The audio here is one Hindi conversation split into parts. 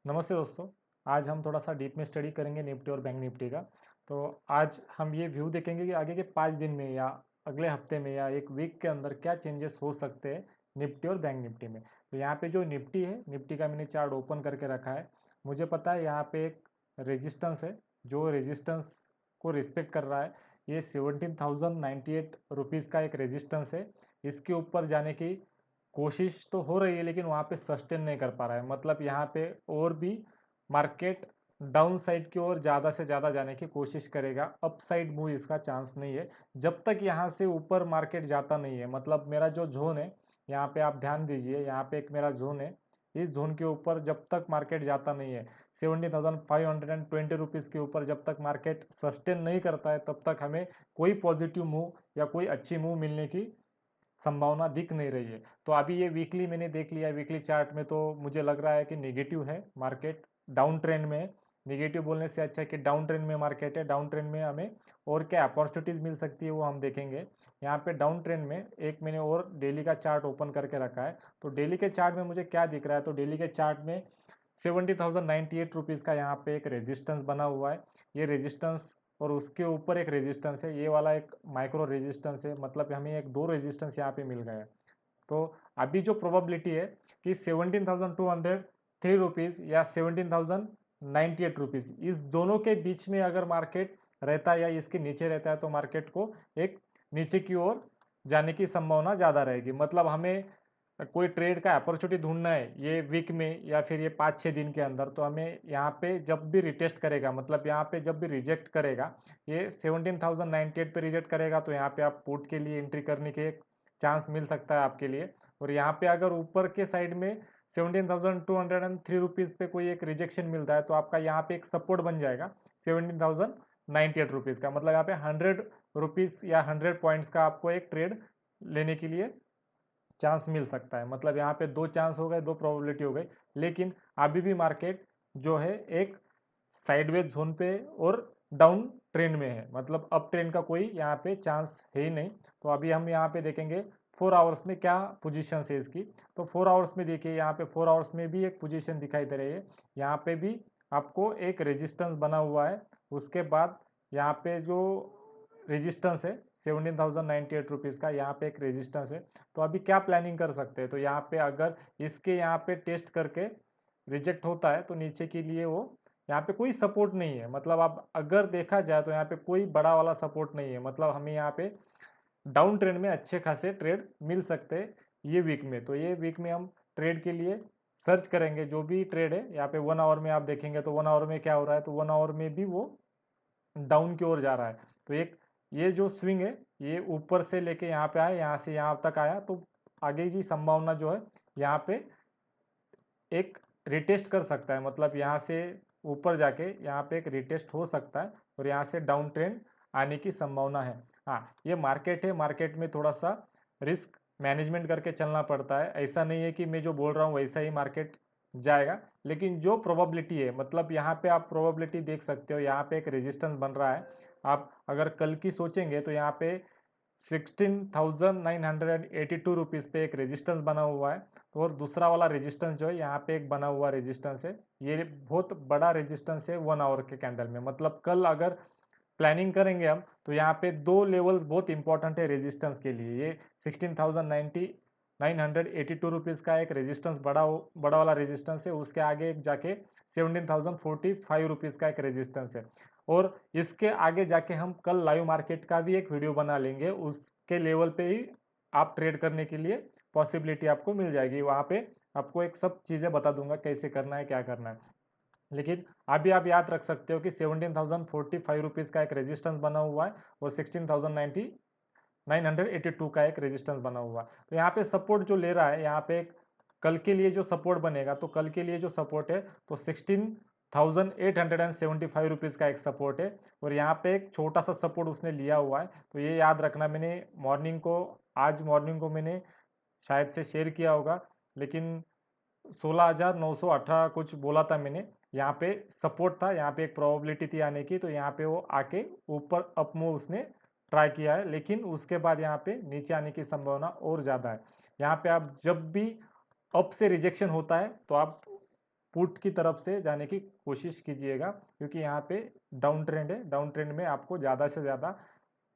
नमस्ते दोस्तों। आज हम थोड़ा सा डीप में स्टडी करेंगे निफ्टी और बैंक निफ्टी का। तो आज हम ये व्यू देखेंगे कि आगे के 5 दिन में या अगले हफ्ते में या एक वीक के अंदर क्या चेंजेस हो सकते हैं निफ्टी और बैंक निफ्टी में। तो यहाँ पे जो निफ्टी है, निफ्टी का मैंने चार्ट ओपन करके रखा है। मुझे पता है यहाँ पे एक रेजिस्टेंस है, जो रेजिस्टेंस को रिस्पेक्ट कर रहा है। ये 17,098 रुपीज़ का एक रेजिस्टेंस है। इसके ऊपर जाने की कोशिश तो हो रही है, लेकिन वहाँ पे सस्टेन नहीं कर पा रहा है। मतलब यहाँ पे और भी मार्केट डाउन साइड की ओर ज़्यादा से ज़्यादा जाने की कोशिश करेगा। अप साइड मूव इसका चांस नहीं है जब तक यहाँ से ऊपर मार्केट जाता नहीं है। मतलब मेरा जो जोन है, यहाँ पे आप ध्यान दीजिए, यहाँ पे एक मेरा जोन है। इस जोन के ऊपर जब तक मार्केट जाता नहीं है, 17,520 रुपीज़ के ऊपर जब तक मार्केट सस्टेन नहीं करता है, तब तक हमें कोई पॉजिटिव मूव या कोई अच्छी मूव मिलने की संभावना दिख नहीं रही है। तो अभी ये वीकली मैंने देख लिया, वीकली चार्ट में तो मुझे लग रहा है कि नेगेटिव है मार्केट, डाउन ट्रेंड में है। नेगेटिव बोलने से अच्छा है कि डाउन ट्रेंड में मार्केट है। डाउन ट्रेंड में हमें और क्या अपॉर्चुनिटीज़ मिल सकती है वो हम देखेंगे। यहाँ पे डाउन ट्रेंड में एक मैंने और डेली का चार्ट ओपन करके रखा है। तो डेली के चार्ट में मुझे क्या दिख रहा है, तो डेली के चार्ट में 70,098 रुपीज़ का यहाँ पे एक रेजिस्टेंस बना हुआ है। ये रेजिस्टेंस और उसके ऊपर एक रेजिस्टेंस है, ये वाला एक माइक्रो रेजिस्टेंस है। मतलब हमें एक दो रेजिस्टेंस यहाँ पे मिल गया है। तो अभी जो प्रोबेबिलिटी है कि 17,203 रुपीज़ या 17,098 रुपीज़, इस दोनों के बीच में अगर मार्केट रहता है या इसके नीचे रहता है, तो मार्केट को एक नीचे की ओर जाने की संभावना ज़्यादा रहेगी। मतलब हमें कोई ट्रेड का अपॉर्चुनिटी ढूंढना है ये वीक में या फिर ये 5-6 दिन के अंदर, तो हमें यहाँ पे जब भी रिटेस्ट करेगा, मतलब यहाँ पे जब भी रिजेक्ट करेगा, ये 17,098 पे रिजेक्ट करेगा, तो यहाँ पे आप पुट के लिए एंट्री करने के चांस मिल सकता है आपके लिए। और यहाँ पे अगर ऊपर के साइड में 17,203 रुपीज़ पे कोई एक रिजेक्शन मिलता है, तो आपका यहाँ पे एक सपोर्ट बन जाएगा 17,098 रुपीज़ का। मतलब यहाँ पे 100 रुपीज़ या 100 पॉइंट्स का आपको एक ट्रेड लेने के लिए चांस मिल सकता है। मतलब यहाँ पे दो चांस हो गए, दो प्रोबेबिलिटी हो गई। लेकिन अभी भी मार्केट जो है एक साइडवेज जोन पे और डाउन ट्रेंड में है। मतलब अप ट्रेंड का कोई यहाँ पे चांस है ही नहीं। तो अभी हम यहाँ पे देखेंगे 4 आवर्स में क्या पोजीशन है इसकी। तो 4 आवर्स में देखिए, यहाँ पे 4 आवर्स में भी एक पोजीशन दिखाई दे रही है। यहाँ पे भी आपको एक रेजिस्टेंस बना हुआ है। उसके बाद यहाँ पे जो रेजिस्टेंस है 17,098 रुपीज़ का, यहाँ पे एक रेजिस्टेंस है। तो अभी क्या प्लानिंग कर सकते हैं, तो यहाँ पे अगर इसके यहाँ पे टेस्ट करके रिजेक्ट होता है, तो नीचे के लिए वो यहाँ पे कोई सपोर्ट नहीं है। मतलब आप अगर देखा जाए तो यहाँ पे कोई बड़ा वाला सपोर्ट नहीं है। मतलब हमें यहाँ पे डाउन ट्रेंड में अच्छे खासे ट्रेड मिल सकते हैं ये वीक में। तो ये वीक में हम ट्रेड के लिए सर्च करेंगे। जो भी ट्रेड है यहाँ पे 1 आवर में आप देखेंगे, तो 1 आवर में क्या हो रहा है, तो 1 आवर में भी वो डाउन की ओर जा रहा है। तो एक ये जो स्विंग है, ये ऊपर से लेके यहाँ पे आया, यहाँ से यहाँ तक आया, तो आगे की संभावना जो है यहाँ पे एक रिटेस्ट कर सकता है। मतलब यहाँ से ऊपर जाके यहाँ पे एक रिटेस्ट हो सकता है और यहाँ से डाउन ट्रेंड आने की संभावना है। हाँ, ये मार्केट है, मार्केट में थोड़ा सा रिस्क मैनेजमेंट करके चलना पड़ता है। ऐसा नहीं है कि मैं जो बोल रहा हूँ वैसा ही मार्केट जाएगा। लेकिन जो प्रोबेबिलिटी है, मतलब यहाँ पे आप प्रोबेबिलिटी देख सकते हो, यहाँ पे एक रेजिस्टेंस बन रहा है। आप अगर कल की सोचेंगे तो यहाँ पे 16,982 रुपीज़ पे एक रेजिस्टेंस बना हुआ है। और दूसरा वाला रेजिस्टेंस जो है यहाँ पे एक बना हुआ रेजिस्टेंस है। ये बहुत बड़ा रेजिस्टेंस है 1 आवर के कैंडल में। मतलब कल अगर प्लानिंग करेंगे हम, तो यहाँ पे दो लेवल्स बहुत इंपॉर्टेंट है रेजिस्टेंस के लिए। ये 16,982 रुपीज़ का एक रेजिस्टेंस बड़ा बड़ा वाला रेजिस्टेंस है। उसके आगे एक जाके 17,045 रुपीज़ का एक रेजिस्टेंस है। और इसके आगे जाके हम कल लाइव मार्केट का भी एक वीडियो बना लेंगे। उसके लेवल पे ही आप ट्रेड करने के लिए पॉसिबिलिटी आपको मिल जाएगी। वहाँ पे आपको एक सब चीज़ें बता दूंगा कैसे करना है, क्या करना है। लेकिन अभी आप याद रख सकते हो कि 17,045 का एक रेजिस्टेंस बना हुआ है और 16,982 का एक रेजिस्टेंस बना हुआ है। तो यहाँ पे सपोर्ट जो ले रहा है, यहाँ पे एक कल के लिए जो सपोर्ट बनेगा, तो कल के लिए जो सपोर्ट है, तो 16,875 रुपीज़ का एक सपोर्ट है। और यहाँ पे एक छोटा सा सपोर्ट उसने लिया हुआ है। तो ये याद रखना, मैंने मॉर्निंग को आज मॉर्निंग को मैंने शायद से शेयर किया होगा, लेकिन 16,918 कुछ बोला था मैंने। यहाँ पे सपोर्ट था, यहाँ पे एक प्रोबेबिलिटी थी आने की, तो यहाँ पे वो आके ऊपर अप मूव उसने ट्राई किया है। लेकिन उसके बाद यहाँ पे नीचे आने की संभावना और ज़्यादा है। यहाँ पे आप जब भी अप से रिजेक्शन होता है, तो आप पुट की तरफ से जाने की कोशिश कीजिएगा, क्योंकि यहाँ पे डाउन ट्रेंड है। डाउन ट्रेंड में आपको ज़्यादा से ज़्यादा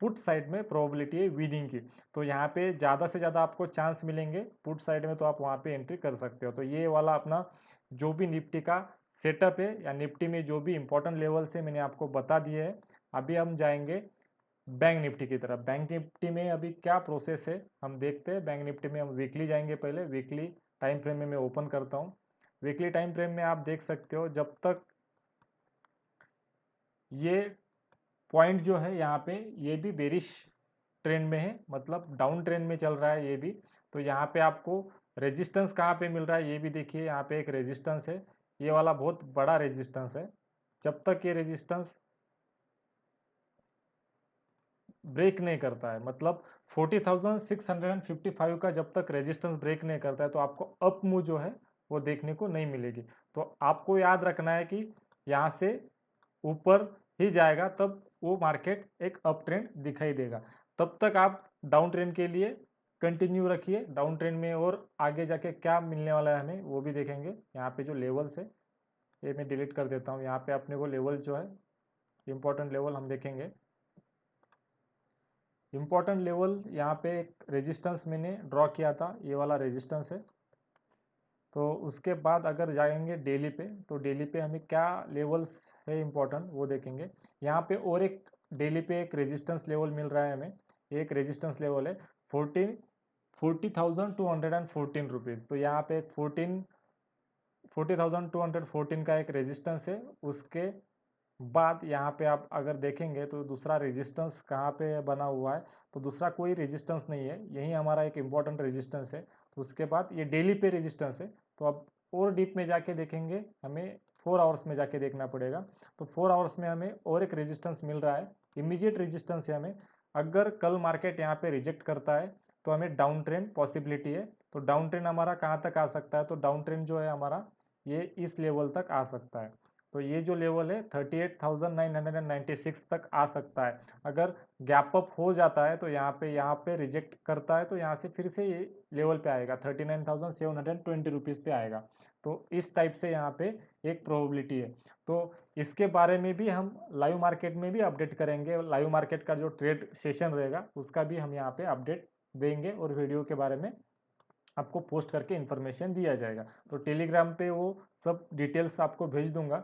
पुट साइड में प्रोबेबिलिटी है विनिंग की, तो यहाँ पे ज़्यादा से ज़्यादा आपको चांस मिलेंगे पुट साइड में, तो आप वहाँ पे एंट्री कर सकते हो। तो ये वाला अपना जो भी निफ्टी का सेटअप है या निफ्टी में जो भी इंपॉर्टेंट लेवल्स है मैंने आपको बता दिए है। अभी हम जाएंगे बैंक निफ्टी की तरफ। बैंक निफ्टी में अभी क्या प्रोसेस है हम देखते हैं। बैंक निफ्टी में हम वीकली जाएंगे, पहले वीकली टाइम फ्रेम में मैं ओपन करता हूँ। वीकली टाइम फ्रेम में आप देख सकते हो जब तक ये पॉइंट जो है यहाँ पे ये भी बेरिश ट्रेंड में है, मतलब डाउन ट्रेंड में चल रहा है ये भी। तो यहाँ पे आपको रेजिस्टेंस कहाँ पे मिल रहा है ये भी देखिए, यहाँ पे एक रेजिस्टेंस है, ये वाला बहुत बड़ा रेजिस्टेंस है। जब तक ये रेजिस्टेंस ब्रेक नहीं करता है, मतलब 40,655 का जब तक रेजिस्टेंस ब्रेक नहीं करता है, तो आपको अप मूव जो है वो देखने को नहीं मिलेगी। तो आपको याद रखना है कि यहाँ से ऊपर ही जाएगा तब वो मार्केट एक अप ट्रेंड दिखाई देगा। तब तक आप डाउन ट्रेंड के लिए कंटिन्यू रखिए डाउन ट्रेंड में, और आगे जाके क्या मिलने वाला है हमें वो भी देखेंगे। यहाँ पे जो लेवल्स है ये मैं डिलीट कर देता हूँ। यहाँ पे अपने को लेवल जो है इंपॉर्टेंट लेवल हम देखेंगे। इम्पॉर्टेंट लेवल यहाँ पे एक रेजिस्टेंस मैंने ड्रॉ किया था, ये वाला रेजिस्टेंस है। तो उसके बाद अगर जाएंगे डेली पे, तो डेली पे हमें क्या लेवल्स है इम्पोर्टेंट वो देखेंगे। यहाँ पे और एक डेली पे एक रेजिस्टेंस लेवल मिल रहा है हमें, एक रेजिस्टेंस लेवल है 40,214 रुपीज़। तो यहाँ पे एक 40,214 का एक रेजिस्टेंस है। उसके बाद यहाँ पे आप अगर देखेंगे तो दूसरा रेजिस्टेंस कहाँ पे बना हुआ है, तो दूसरा कोई रेजिस्टेंस नहीं है, यही हमारा एक इम्पॉर्टेंट रेजिस्टेंस है। तो उसके बाद ये डेली पे रेजिस्टेंस है। तो अब और डीप में जाके देखेंगे, हमें 4 आवर्स में जाके देखना पड़ेगा। तो 4 आवर्स में हमें और एक रेजिस्टेंस मिल रहा है, इमीडिएट रेजिस्टेंस है हमें। अगर कल मार्केट यहाँ पे रिजेक्ट करता है तो हमें डाउन ट्रेंड पॉसिबिलिटी है। तो डाउन ट्रेंड हमारा कहाँ तक आ सकता है, तो डाउन ट्रेंड जो है हमारा ये इस लेवल तक आ सकता है। तो ये जो लेवल है 38,996 तक आ सकता है। अगर गैप अप हो जाता है तो यहाँ पे रिजेक्ट करता है तो यहाँ से फिर से ये लेवल पे आएगा 39,720 रुपीज़ पे आएगा। तो इस टाइप से यहाँ पे एक प्रोबेबिलिटी है। तो इसके बारे में भी हम लाइव मार्केट में भी अपडेट करेंगे। लाइव मार्केट का जो ट्रेड सेशन रहेगा उसका भी हम यहाँ पे अपडेट देंगे, और वीडियो के बारे में आपको पोस्ट करके इन्फॉर्मेशन दिया जाएगा। तो टेलीग्राम पे वो सब डिटेल्स आपको भेज दूंगा।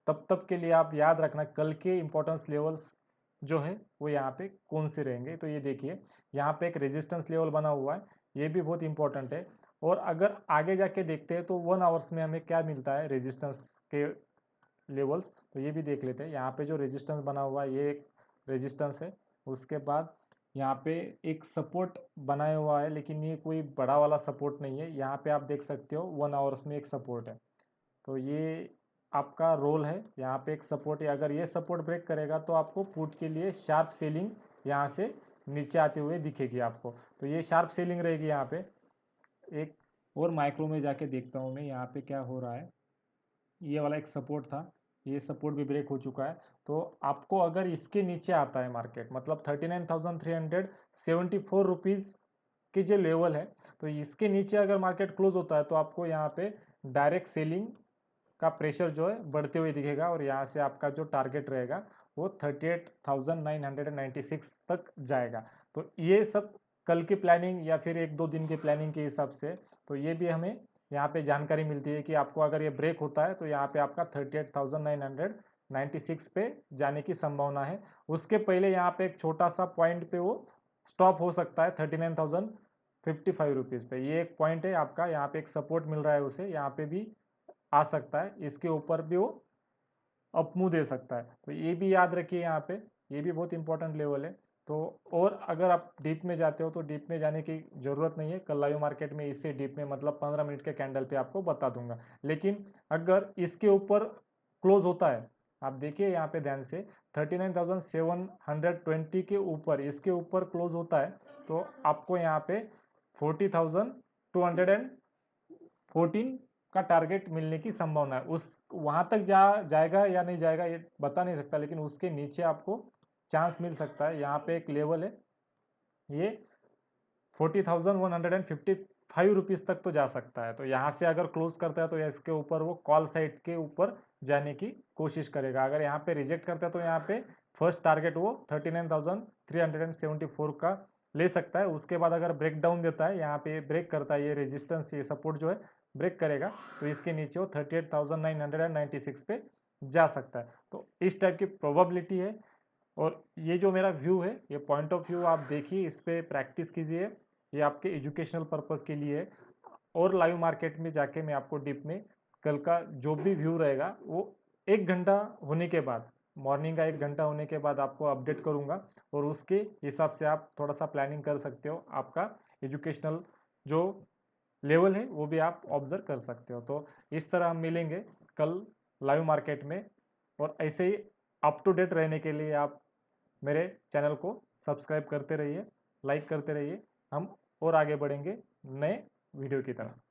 तब तक के लिए आप याद रखना कल के इम्पोर्टेंस लेवल्स जो है वो यहाँ पे कौन से रहेंगे। तो ये देखिए यहाँ पे एक रेजिस्टेंस लेवल बना हुआ है, ये भी बहुत इंपॉर्टेंट है। और अगर आगे जाके देखते हैं तो 1 आवर्स में हमें क्या मिलता है रेजिस्टेंस के लेवल्स, तो ये भी देख लेते हैं। यहाँ पे जो रेजिस्टेंस बना हुआ है ये एक रेजिस्टेंस है। उसके बाद यहाँ पे एक सपोर्ट बनाया हुआ है, लेकिन ये कोई बड़ा वाला सपोर्ट नहीं है। यहाँ पे आप देख सकते हो 1 आवर्स में एक सपोर्ट है। तो ये आपका रोल है, यहाँ पे एक सपोर्ट है। अगर ये सपोर्ट ब्रेक करेगा तो आपको पुट के लिए शार्प सेलिंग यहाँ से नीचे आते हुए दिखेगी आपको। तो ये शार्प सेलिंग रहेगी यहाँ पे। एक और माइक्रो में जाके देखता हूँ मैं यहाँ पे क्या हो रहा है। ये वाला एक सपोर्ट था, ये सपोर्ट भी ब्रेक हो चुका है। तो आपको अगर इसके नीचे आता है मार्केट, मतलब 39,374 रुपीज़ की जो लेवल है, तो इसके नीचे अगर मार्केट क्लोज होता है तो आपको यहाँ पे डायरेक्ट सेलिंग का प्रेशर जो है बढ़ते हुए दिखेगा, और यहाँ से आपका जो टारगेट रहेगा वो 38,996 तक जाएगा। तो ये सब कल की प्लानिंग या फिर 1-2 दिन की प्लानिंग के हिसाब से, तो ये भी हमें यहाँ पे जानकारी मिलती है कि आपको अगर ये ब्रेक होता है तो यहाँ पे आपका 38,996 पे जाने की संभावना है। उसके पहले यहाँ पे एक छोटा सा पॉइंट पे वो स्टॉप हो सकता है 39,055 रुपीज़ पे। ये एक पॉइंट है आपका, यहाँ पे एक सपोर्ट मिल रहा है उसे, यहाँ पे भी आ सकता है, इसके ऊपर भी वो अप मूव दे सकता है। तो ये भी याद रखिए यहाँ पे, ये भी बहुत इंपॉर्टेंट लेवल है। तो और अगर आप डीप में जाते हो तो डीप में जाने की ज़रूरत नहीं है, कल लाइव मार्केट में इससे डीप में मतलब 15 मिनट के कैंडल पे आपको बता दूंगा। लेकिन अगर इसके ऊपर क्लोज होता है, आप देखिए यहाँ पे ध्यान से 39,720 के ऊपर, इसके ऊपर क्लोज होता है तो आपको यहाँ पे 40,214 का टारगेट मिलने की संभावना है। उस वहां तक जाएगा या नहीं जाएगा ये बता नहीं सकता, लेकिन उसके नीचे आपको चांस मिल सकता है। यहाँ पे एक लेवल है ये 40,155 5 रुपीज़ तक तो जा सकता है। तो यहाँ से अगर क्लोज करता है तो इसके ऊपर वो कॉल साइड के ऊपर जाने की कोशिश करेगा। अगर यहाँ पे रिजेक्ट करता है तो यहाँ पे फर्स्ट टारगेट वो 39,374 का ले सकता है। उसके बाद अगर ब्रेक डाउन देता है, यहाँ पे ब्रेक करता है, ये रेजिस्टेंस, ये सपोर्ट जो है ब्रेक करेगा तो इसके नीचे वो 38,996 पे जा सकता है। तो इस टाइप की प्रोबेबिलिटी है। और ये जो मेरा व्यू है, ये पॉइंट ऑफ व्यू आप देखिए, इस पर प्रैक्टिस कीजिए, ये आपके एजुकेशनल पर्पज़ के लिए है। और लाइव मार्केट में जाके मैं आपको डीप में कल का जो भी व्यू रहेगा वो 1 घंटा होने के बाद, मॉर्निंग का 1 घंटा होने के बाद आपको अपडेट करूँगा। और उसके हिसाब से आप थोड़ा सा प्लानिंग कर सकते हो, आपका एजुकेशनल जो लेवल है वो भी आप ऑब्जर्व कर सकते हो। तो इस तरह हम मिलेंगे कल लाइव मार्केट में। और ऐसे ही अप टू डेट रहने के लिए आप मेरे चैनल को सब्सक्राइब करते रहिए, लाइक करते रहिए। हम और आगे बढ़ेंगे नए वीडियो की तरफ।